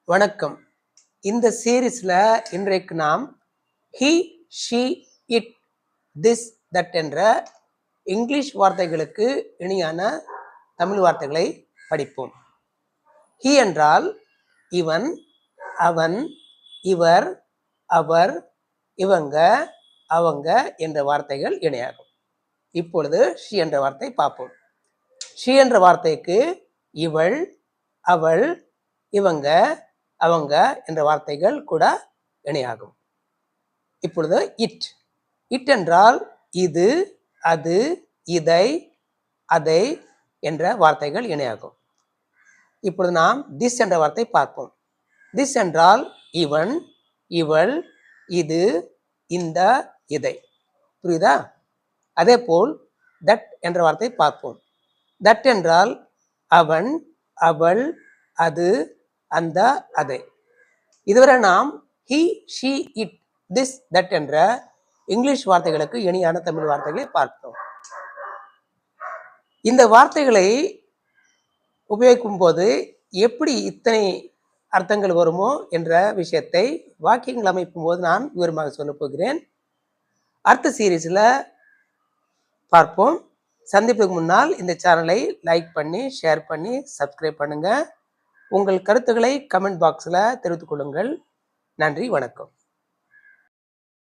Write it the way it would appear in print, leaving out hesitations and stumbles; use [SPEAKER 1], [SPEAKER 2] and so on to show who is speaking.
[SPEAKER 1] வணக்கம். இந்த சீரீஸ்ல இன்றைக்கு நாம் he, she, it, this, that என்ற இங்கிலீஷ் வார்த்தைகளுக்கு இணையான தமிழ் வார்த்தைகளை படிப்போம். ஹி என்றால் இவன், அவன், இவர், அவர், இவங்க, அவங்க என்ற வார்த்தைகள் இணையாகும். இப்பொழுது ஷி என்ற வார்த்தை பார்ப்போம். ஷி என்ற வார்த்தைக்கு இவள், அவள், இவங்க, அவங்க என்ற வார்த்தைகள் கூட இணையாகும். இப்பொழுது இட். இட் என்றால் இது, அது, இதை, அதை என்ற வார்த்தைகள் இணையாகும். இப்பொழுது நாம் திஸ் என்ற வார்த்தை பார்ப்போம். திஸ் என்றால் இவன், இவள், இது, இந்த, இதை. புரியுதா? அதே போல் தட் என்ற வார்த்தை பார்ப்போம். தட் என்றால் அவன், அவள், அது, அந்த, அதை. இதுவரை நாம் he, she, it, this, that என்ற இங்கிலீஷ் வார்த்தைகளுக்கு இணையான தமிழ் வார்த்தைகளை பார்த்தோம். இந்த வார்த்தைகளை உபயோகிக்கும் போது எப்படி இத்தனை அர்த்தங்கள் வருமோ என்ற விஷயத்தை வாக்கியங்கள் அமைக்கும் போது நான் விவரமாக சொல்ல போகிறேன். அடுத்த சீரீஸ்ல பார்ப்போம். சந்திப்புக்கு முன்னால் இந்த சேனலை லைக் பண்ணி, ஷேர் பண்ணி, சப்ஸ்கிரைப் பண்ணுங்க. உங்கள் கருத்துக்களை கமெண்ட் பாக்ஸில் தெரிவித்துக் கொள்ளுங்கள். நன்றி, வணக்கம்.